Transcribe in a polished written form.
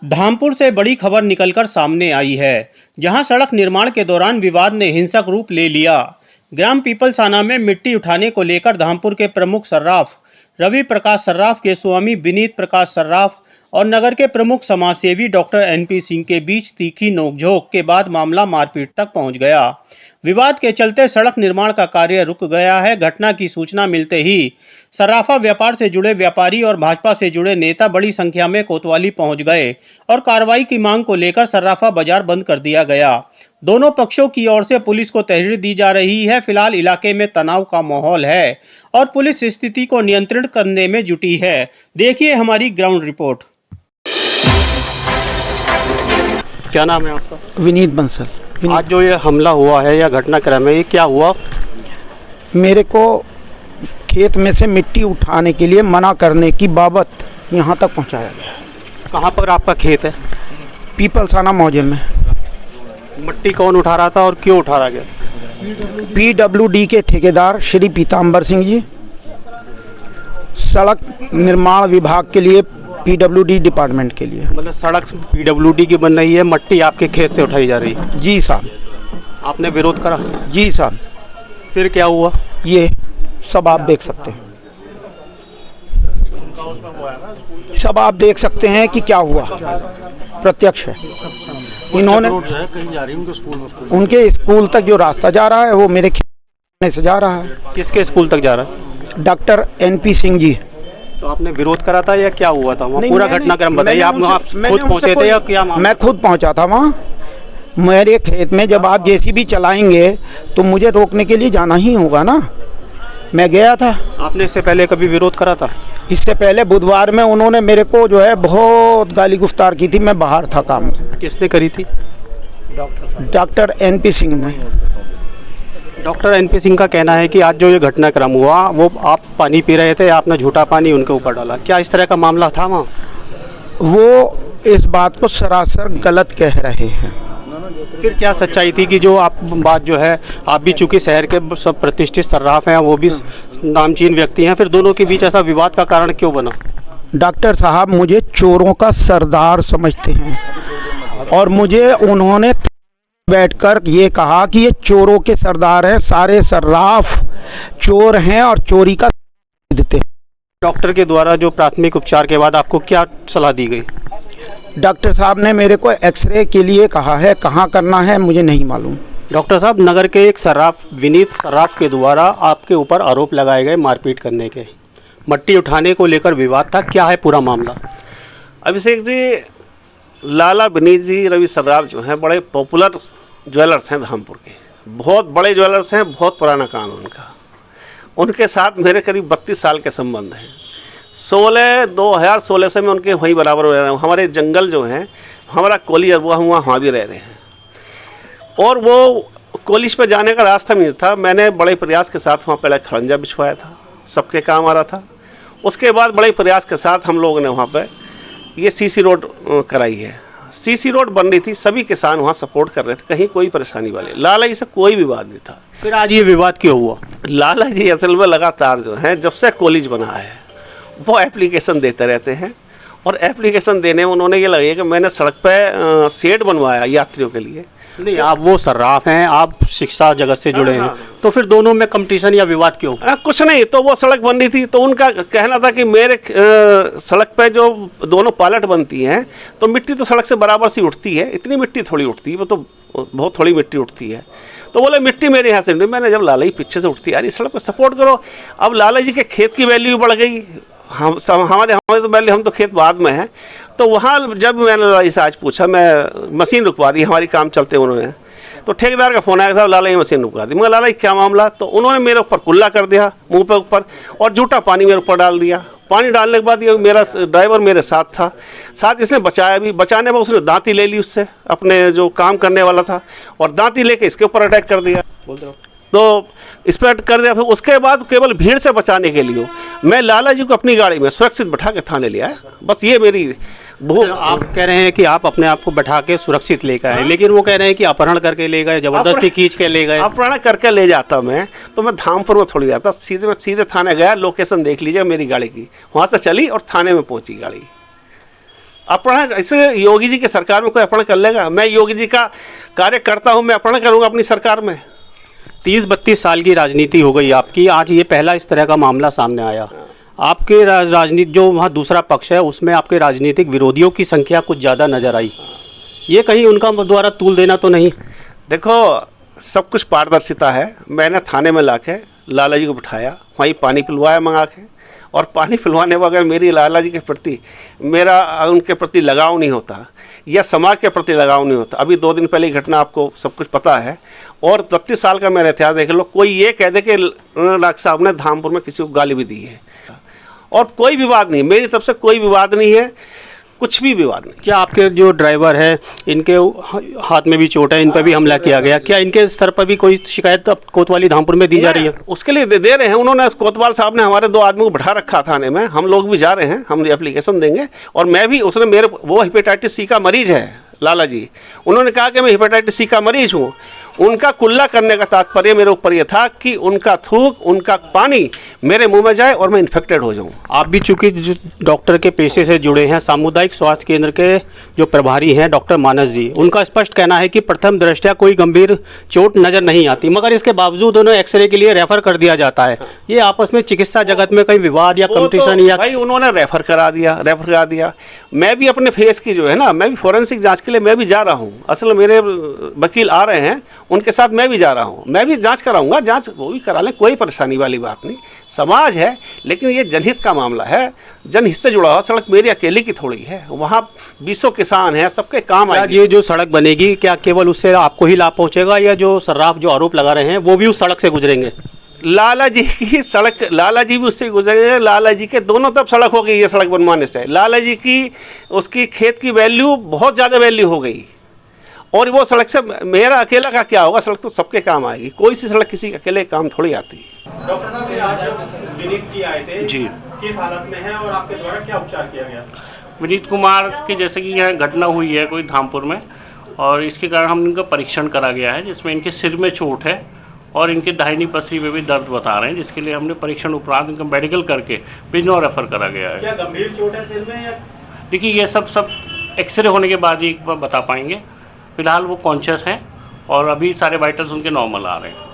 धामपुर से बड़ी खबर निकलकर सामने आई है, जहां सड़क निर्माण के दौरान विवाद ने हिंसक रूप ले लिया। ग्राम पीपलसाना में मिट्टी उठाने को लेकर धामपुर के प्रमुख सर्राफ रवि प्रकाश सर्राफ के स्वामी विनीत प्रकाश सर्राफ और नगर के प्रमुख समाजसेवी डॉक्टर एनपी सिंह के बीच तीखी नोकझोंक के बाद मामला मारपीट तक पहुंच गया। विवाद के चलते सड़क निर्माण का कार्य रुक गया है। घटना की सूचना मिलते ही सर्राफा व्यापार से जुड़े व्यापारी और भाजपा से जुड़े नेता बड़ी संख्या में कोतवाली पहुंच गए और कार्रवाई की मांग को लेकर सर्राफा बाजार बंद कर दिया गया। दोनों पक्षों की ओर से पुलिस को तहरीर दी जा रही है। फिलहाल इलाके में तनाव का माहौल है और पुलिस स्थिति को नियंत्रित करने में जुटी है। देखिए हमारी ग्राउंड रिपोर्ट। क्या नाम है आपका? विनीत बंसल। आज जो ये हमला हुआ है या घटनाक्रम है, ये क्या हुआ? मेरे को खेत में से मिट्टी उठाने के लिए मना करने की बाबत यहाँ तक पहुँचाया गया। कहाँ पर आपका खेत है? पीपलसाना मौजे में। मिट्टी कौन उठा रहा था और क्यों उठा रहा गया? PWD के ठेकेदार श्री पीताम्बर सिंह जी, सड़क निर्माण विभाग के लिए, PWD डिपार्टमेंट के लिए। मतलब सड़क PWD की बन रही है, मिट्टी आपके खेत से उठाई जा रही है? जी साहब। आपने विरोध करा? जी साहब। फिर क्या हुआ? ये सब आप देख सकते हैं, सब आप देख सकते हैं कि क्या हुआ, प्रत्यक्ष है। इन्होंने कहीं जा रही है उनके स्कूल तक जो रास्ता जा रहा है वो मेरे खेत से जा रहा है। किसके स्कूल तक जा रहा है? Doctor NP Singh ji. तो आपने विरोध करा था या क्या हुआ था वहाँ? पूरा घटनाक्रम बताइए। आप खुद पहुँचे थे या क्या? मैं खुद पहुँचा था वहाँ। मेरे खेत में जब आप JCB चलाएंगे तो मुझे रोकने के लिए जाना ही होगा ना। मैं गया था। आपने इससे पहले कभी विरोध करा था? इससे पहले बुधवार में उन्होंने मेरे को जो है बहुत गाली गुफ्तार की थी। मैं बाहर था काम से। किसने करी थी? डॉक्टर NP सिंह ने। डॉक्टर NP सिंह का कहना है कि आज जो ये घटनाक्रम हुआ वो आप पानी पी रहे थे, आपने झूठा पानी उनके ऊपर डाला। क्या इस तरह का मामला था वहाँ? वो इस बात को सरासर गलत कह रहे हैं। फिर क्या सच्चाई थी कि जो आप बात जो है, आप भी चूंकि शहर के सब प्रतिष्ठित सर्राफ हैं, वो भी नामचीन व्यक्ति हैं, फिर दोनों के बीच ऐसा विवाद का कारण क्यों बना? डॉक्टर साहब मुझे चोरों का सरदार समझते हैं और मुझे उन्होंने बैठकर ये कहा कि ये चोरों के सरदार हैं, सारे सर्राफ चोर हैं और चोरी का देते हैं। डॉक्टर के द्वारा जो प्राथमिक उपचार के बाद आपको क्या सलाह दी गई? डॉक्टर साहब ने मेरे को एक्सरे के लिए कहा है, कहाँ करना है मुझे नहीं मालूम। डॉक्टर साहब, नगर के एक सर्राफ विनीत सर्राफ के द्वारा आपके ऊपर आरोप लगाए गए मारपीट करने के, मिट्टी उठाने को लेकर विवाद था, क्या है पूरा मामला? अभिषेक जी, लाला विनीत जी रवि सर्राफ जो हैं बड़े पॉपुलर ज्वेलर्स हैं धामपुर के, बहुत बड़े ज्वेलर्स हैं, बहुत पुराना काम है उनका। उनके साथ मेरे करीब 32 साल के संबंध हैं। 2016 से मैं उनके वहीं बराबर रह रहा हूँ। हमारे जंगल जो हैं, हमारा कोली अरबुआ हुआ, वहाँ भी रह रहे हैं। और वो कोलिश पे जाने का रास्ता नहीं था। मैंने बड़े प्रयास के साथ वहाँ पहले खड़ंजा बिछवाया था, सबके काम आ रहा था। उसके बाद बड़े प्रयास के साथ हम लोगों ने वहाँ पे ये CC रोड कराई है। CC रोड बन रही थी, सभी किसान वहाँ सपोर्ट कर रहे थे, कहीं कोई परेशानी वाले। लाला जी से कोई विवाद नहीं था। फिर आज ये विवाद क्यों हुआ? लाला जी असल में लगातार जो है, जब से कॉलेज बना है, वो एप्लीकेशन देते रहते हैं। और एप्लीकेशन देने में उन्होंने ये लगा कि मैंने सड़क पे शेड बनवाया यात्रियों के लिए। नहीं, आप वो सर्राफ हैं, आप शिक्षा जगत से जुड़े हैं, तो फिर दोनों में कंपटीशन या विवाद क्यों? कुछ नहीं, तो वो सड़क बन रही थी, तो उनका कहना था कि मेरे सड़क पे जो दोनों पालट बनती हैं तो मिट्टी तो सड़क से बराबर सी उठती है, इतनी मिट्टी थोड़ी उठती है, वो तो बहुत थोड़ी मिट्टी उठती है। तो बोले मिट्टी मेरे यहाँ से नहीं। मैंने जब लाला जी पीछे से उठती यार, इस सड़क पर सपोर्ट करो। अब लाला जी के खेत की वैल्यू बढ़ गई, हमारे तो पहले हम तो खेत बाद में हैं। तो वहाँ जब मैंने लाला जी से आज पूछा, मैं मशीन रुकवा दी, हमारी काम चलते उन्होंने, तो ठेकेदार का फ़ोन आया था, लाला जी मशीन रुकवा दी। मगर लाला जी क्या मामला? तो उन्होंने मेरे ऊपर कुल्ला कर दिया मुंह पे ऊपर, और झूठा पानी मेरे ऊपर डाल दिया। पानी डालने के बाद ये मेरा ड्राइवर मेरे साथ था, साथ इसने बचाया भी। बचाने में उसने दांती ले ली उससे, अपने जो काम करने वाला था, और दांती लेके इसके ऊपर अटैक कर दिया। बोल रहा हूँ तो इस पर कर दिया। फिर उसके बाद केवल भीड़ से बचाने के लिए मैं लाला जी को अपनी गाड़ी में सुरक्षित बैठा के थाने ले आया। बस ये मेरी आप कह रहे हैं कि आप अपने आप को बैठा के सुरक्षित लेकर आए, लेकिन वो कह रहे हैं कि अपहरण करके ले गए, जबरदस्ती खींच के ले गए। अपहरण करके ले जाता मैं तो मैं धामपुर में थोड़ी जाता, सीधे थाने गया। लोकेशन देख लीजिए मेरी गाड़ी की, वहाँ से चली और थाने में पहुँची गाड़ी। अपहरण ऐसे योगी जी की सरकार में कोई अपहरण कर लेगा? मैं योगी जी का कार्य करता हूं, मैं अपहरण करूंगा अपनी सरकार में? 30-32 साल की राजनीति हो गई आपकी, आज ये पहला इस तरह का मामला सामने आया। आपके राजनीति जो वहाँ दूसरा पक्ष है उसमें आपके राजनीतिक विरोधियों की संख्या कुछ ज़्यादा नजर आई, ये कहीं उनका द्वारा तूल देना तो नहीं? देखो, सब कुछ पारदर्शिता है। मैंने थाने में लाके लाला जी को बिठाया, वहीं पानी पिलवाया मंगा के, और पानी पिलवाने वगैरह मेरी लाला जी के प्रति मेरा उनके प्रति लगाव नहीं होता या समाज के प्रति लगाव नहीं होता। अभी 2 दिन पहले की घटना आपको सब कुछ पता है, और 32 साल का मेरा इतिहास देख लो, कोई ये कह दे कि डॉक्टर साहब ने धामपुर में किसी को गाली भी दी है, और कोई विवाद नहीं, मेरी तरफ से कोई विवाद नहीं है, कुछ भी विवाद नहीं। क्या आपके जो ड्राइवर है इनके हाथ में भी चोट है, इन पर भी हमला किया गया, क्या इनके स्तर पर भी कोई शिकायत अब कोतवाली धामपुर में दी जा रही है? उसके लिए दे रहे हैं, उन्होंने कोतवाल साहब ने हमारे 2 आदमी को बैठा रखा थाने में, हम लोग भी जा रहे हैं, हम एप्लीकेशन देंगे। और मैं भी, उसने मेरे, वो हेपेटाइटिस सी का मरीज है लाला जी, उन्होंने कहा कि मैं हेपेटाइटिस सी का मरीज हूँ। उनका कुल्ला करने का तात्पर्य मेरे ऊपर यह था कि उनका थूक, उनका पानी मेरे मुंह में जाए और मैं इन्फेक्टेड हो जाऊं। आप भी चूंकि डॉक्टर के पेशे से जुड़े हैं, सामुदायिक स्वास्थ्य केंद्र के जो प्रभारी हैं डॉक्टर मानस जी, उनका स्पष्ट कहना है कि प्रथम दृष्टया कोई गंभीर चोट नजर नहीं आती, मगर इसके बावजूद उन्हें एक्सरे के लिए रेफर कर दिया जाता है। ये आपस में चिकित्सा जगत में कहीं विवाद या कंपटीशन या भाई उन्होंने रेफर करा दिया। मैं भी अपने फेस की जो है ना, मैं भी फोरेंसिक जांच के लिए मैं भी जा रहा हूँ। असल मेरे वकील आ रहे हैं, उनके साथ मैं भी जा रहा हूँ, मैं भी जांच कराऊंगा, जांच वो भी करा लें, कोई परेशानी वाली बात नहीं। समाज है, लेकिन ये जनहित का मामला है, जनहित से जुड़ा हुआ। सड़क मेरी अकेले की थोड़ी है, वहाँ 20 किसान हैं, सबके काम आएगी। ये जो सड़क बनेगी क्या केवल उससे आपको ही लाभ पहुंचेगा, या जो सर्राफ जो आरोप लगा रहे हैं वो भी उस सड़क से गुजरेंगे? लाला जी की सड़क, लाला जी भी उससे गुजरेंगे। लाला जी के दोनों तरफ सड़क हो गई, ये सड़क बनवाने से लाला जी की, उसकी खेत की वैल्यू बहुत ज़्यादा वैल्यू हो गई, और वो सड़क से मेरा अकेला का क्या होगा? सड़क तो सबके काम आएगी, कोई सी सड़क किसी अकेले काम थोड़ी आती है। डॉक्टर साहब, आज विनीत जी आए थे जी, किस हालत में है और आपके द्वारा क्या उपचार किया गया? विनीत कुमार की जैसे कि यहाँ घटना हुई है कोई धामपुर में, और इसके कारण हम इनका परीक्षण करा गया है, जिसमें इनके सिर में चोट है और इनके दाहिनी पसली में भी दर्द बता रहे हैं, जिसके लिए हमने परीक्षण उपरांत इनका मेडिकल करके बिजनौर रेफर करा गया है। क्या गंभीर चोट है सिर में, या? देखिए, ये सब एक्सरे होने के बाद ही एक बार बता पाएंगे। फिलहाल वो कॉन्शियस हैं और अभी सारे वाइटल्स उनके नॉर्मल आ रहे हैं।